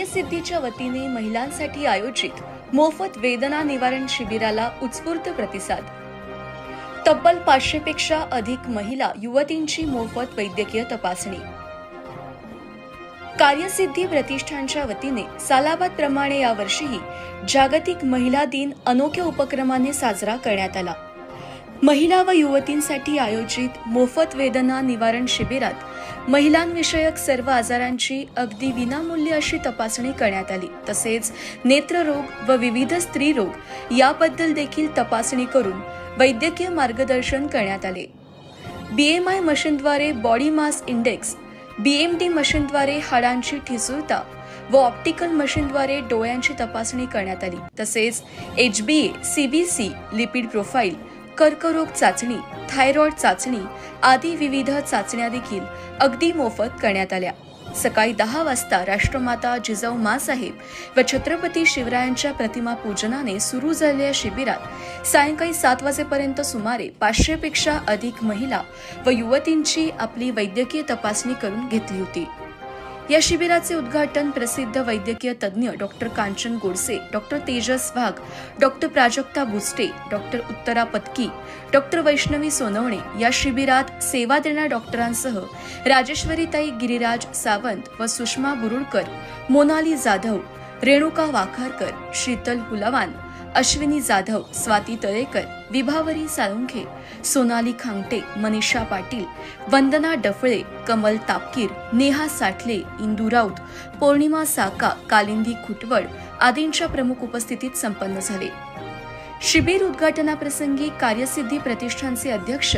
कार्यसिद्धीच्या वतीने महिलांसाठी आयोजित मोफत वेदना निवारण शिबिराला उत्स्फूर्त प्रतिसाद। तब्बल 500 पेक्षा अधिक महिला युवतींची मोफत वैद्यकीय तपासणी। कार्यसिद्धी प्रतिष्ठानच्या वतीने सालाबाद प्रमाणे यावर्षीही जागतिक महिला दिन अनोख्या उपक्रमाने साजरा करण्यात आला। महिला व युवतींसाठी आयोजित मोफत वेदना निवारण शिबिरात महिलांविषयक सर्व आजारांची अगदी विनामूल्य अशी तपासणी करण्यात आली। तसेच नेत्ररोग व विविध स्त्रीरोग याबद्दल देखील तपासणी करून वैद्यकीय मार्गदर्शन करण्यात आले। BMI मशीनद्वारे बॉडी मास इंडेक्स, BMD मशीनद्वारे हाडांची ठिसूळता व ऑप्टिकल मशीनद्वारे डोळ्यांची तपासणी करण्यात आली। तसेच HbA, CBC, लिपिड प्रोफाइल, कर्करोग चाचणी, थायरॉइड चाचणी आदी विविध चाचण्या देखील अगदी मोफत करण्यात आल्या। सकाळी 10 वाजता राष्ट्रमाता जिजाऊ माँसाहेब व छत्रपती शिवरायांच्या प्रतिमा पूजनाने सुरू झालेल्या शिबिरात सायंकाळी 7 वाजेपर्यंत सुमारे 500 पेक्षा अधिक महिला व युवतींची आपली वैद्यकीय तपासणी करून घेतली होती। या शिबिराचे उद्घाटन प्रसिद्ध वैद्यकीय तज्ज्ञ डॉक्टर कांचन गोडसे, डॉक्टर तेजस वाघ, doctor Prajakta Buste, doctor Uttara Patki, doctor Vaishnavi Sonawane या शिबिरात सेवा देणाऱ्या डॉक्टरांसह राजेश्वरीताई गिरिराज सावंत व सुषमा बुरुळकर, मोनाली जाधव, रेणुका वाखारकर, शीतल हुलावान, अश्विनी जाधव, स्वाती तळेकर, विभावरी साळुंखे, सोनाली खांगटे, मनीषा पाटील, वंदना डफळे, कमल तापकीर, नेहा साठले, इंदू राऊत, पौर्णिमा साका, कालिंदी खुटवड आदींच्या प्रमुख उपस्थितीत संपन्न झाले। शिबिर उद्घाटनाप्रसंगी कार्यसिद्धी प्रतिष्ठानचे अध्यक्ष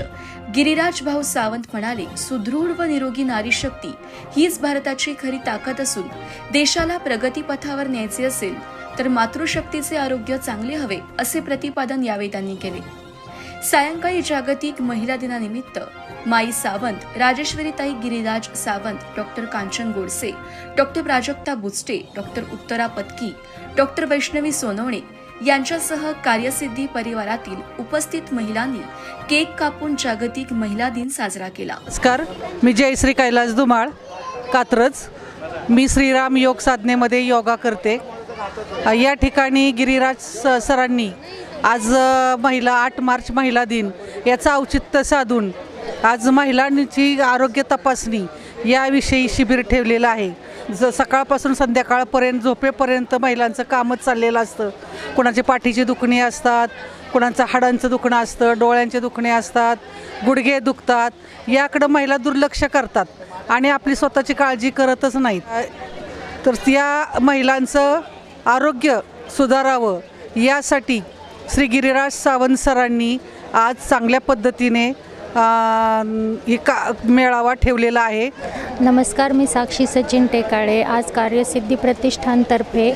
गिरिराज भाऊ सावंत म्हणाले, सुदृढ व निरोगी नारी शक्ती हीच भारताची खरी ताकद असून देशाला प्रगतीपथावर न्यायचे असेल तर मातृशक्तीचे आरोग्य चांगले हवे असे प्रतिपादन यावेळी त्यांनी केले। सायंकाळी जागतिक महिला दिनानिमित्त माई सावंत, राजेश्वरीताई Giriraj Sawant, doctor Kanchan Godse, doctor Prajakta Buste, doctor Uttara Patki, doctor Vaishnavi Sonawane यांच्यासह कार्यसिद्धी परिवारातील उपस्थित महिलांनी केक कापून जागतिक महिला दिन साजरा केला। नमस्कार, मी जयश्री कैलास धुमाळ, कात्रज। मी श्रीराम योग साधनेमध्ये योगा करते। या ठिकाणी गिरिराज सरांनी आज 8 मार्च महिला दिन याचा औचित्य साधून आज महिलांची आरोग्य तपासणी याविषयी शिबिर ठेवलेलं आहे। सकाळपासून संध्याकाळपर्यंत झोपेपर्यंत महिलांचं कामच चाललेलं असतं। कोणाचे पाठीचे दुखणे असतात, कोणाचं हाडांचं दुखणं असतं, डोळ्यांचे दुखणे असतात, गुडघे दुखतात, याकडे महिला दुर्लक्ष करतात आणि आपली स्वतःची काळजी करतच नाहीत। तर त्या महिलांचं आरोग्य सुधारावं यासाठी श्री गिरिराज सावंत सरांनी आज चांगल्या पद्धतीने मेळावा ठेवलेला आहे। नमस्कार, मी साक्षी सचिन टेकाळे। आज कार्यसिद्धी प्रतिष्ठानतर्फे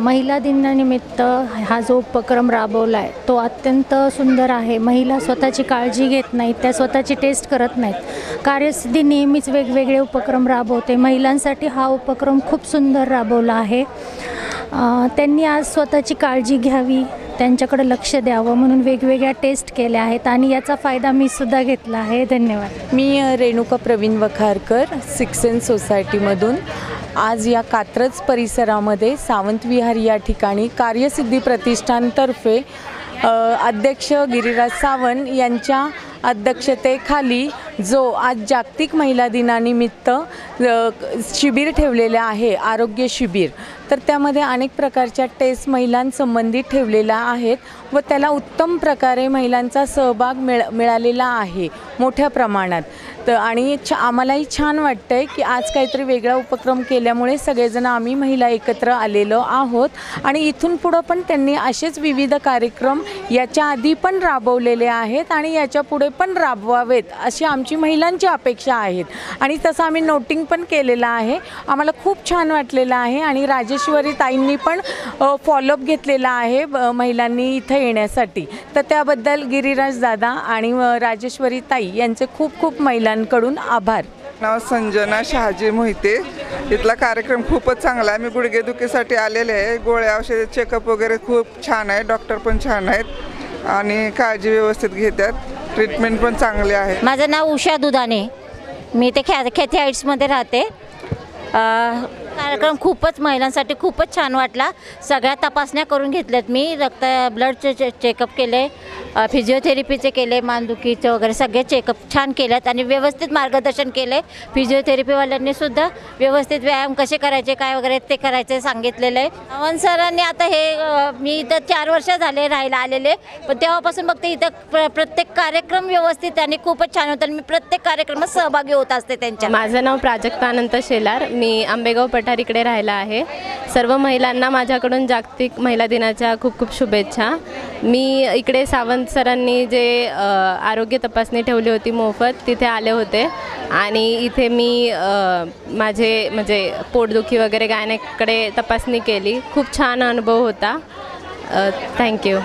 महिला दिनानिमित्त हा जो उपक्रम राबवला आहे तो अत्यंत सुंदर आहे। महिला स्वतःची काळजी घेत नाहीत, त्या स्वतःची टेस्ट करत नाहीत। कार्यसिद्धी नेहमीच वेगवेगळे उपक्रम राबवते। महिलांसाठी हा उपक्रम खूप सुंदर राबवला आहे। त्यांनी आज स्वतःची काळजी घ्यावी, त्यांच्याकडे लक्ष द्यावं म्हणून वेगवेगळ्या टेस्ट केल्या आहेत आणि याचा फायदा मी सुद्धा घेतला आहे। धन्यवाद। मी रेणुका प्रवीण वखारकर, 6 सेन्स सोसायटीमधून आज या कात्रज परिसरामध्ये सावंत विहार या ठिकाणी कार्यसिद्धी प्रतिष्ठानतर्फे अध्यक्ष गिरिराज सावंत यांच्या अध्यक्षतेखाली जो आज जागतिक महिला दिनानिमित्त शिबिर ठेवलेले आहे, आरोग्य शिबिर, तर त्यामध्ये अनेक प्रकारच्या टेस्ट महिलांसंबंधित ठेवलेल्या आहेत व त्याला उत्तम प्रकारे महिलांचा सहभाग मिळालेला आहे मोठ्या प्रमाणात। तर आणि आम्हालाही छान वाटतंय की आज काहीतरी वेगळा उपक्रम केल्यामुळे सगळेजण आम्ही महिला एकत्र आलेलो आहोत आणि इथून पुढं पण त्यांनी असेच विविध कार्यक्रम याच्या आधी पण राबवलेले आहेत आणि याच्या पुढे पण राबवावेत अशी आमची महिलांची अपेक्षा आहेत आणि तसं आम्ही नोटिंग पण केलेलं आहे। आम्हाला खूप छान वाटलेलं आहे आणि राजेश्वरी ताईंनी पण फॉलोअप घेतलेला आहे महिलांनी इथं येण्यासाठी। तर त्याबद्दल गिरिराज दादा आणि राजेश्वरी ताई यांचे खूप खूप महिलांकडून आभार। नाव संजना शहाजी मोहिते। इथला कार्यक्रम खूपच चांगला आहे। मी गुडघेदुखीसाठी आलेले आहे। गोळ्या औषध चेकअप वगैरे खूप छान आहे। डॉक्टर पण छान आहेत आणि काळजी व्यवस्थित घेतात। ट्रीटमेंट पण चांगले आहे। माझं नाव उषा दुधाने, मी ते खेथी हाईट्समध्ये राहते। कार्यक्रम खूपच महिलांसाठी खूपच छान वाटला. सगळ्या तपासण्या करून घेतल्यात मी. रक्त ब्लडचे चेकअप केले, फिजिओथेरपीचे केले, मानदुखीचे वगैरे सगळे चेकअप छान केलेत आणि व्यवस्थित मार्गदर्शन केले. फिजिओथेरपीवाल्यांनी सुद्धा व्यवस्थित व्यायाम कसे करायचे काय वगैरे ते करायचे सांगितलेलं आहे. सावंत सरांनी आता हे मी इथं 4 वर्ष झाले राहायला आलेले, पण तेव्हापासून बघते इथं प्रत्येक कार्यक्रम व्यवस्थित आणि खूपच छान होतं आणि मी प्रत्येक कार्यक्रमात सहभागी होत असते त्यांच्या. माझं नाव प्राजक्ता अनंत शेलार. मी आंबेगाव पठार इकडे राहायला आहे. सर्व महिलांना माझ्याकडून जागतिक महिला दिनाच्या खूप खूप शुभेच्छा. मी इकडे सावंत सरांनी जे आरोग्य तपासणी ठेवली होती मोफत, तिथे आले होते आणि इथे मी माझे म्हणजे पोटदुखी वगैरे गायनेकडे तपासणी केली. खूप छान अनुभव होता. थँक्यू.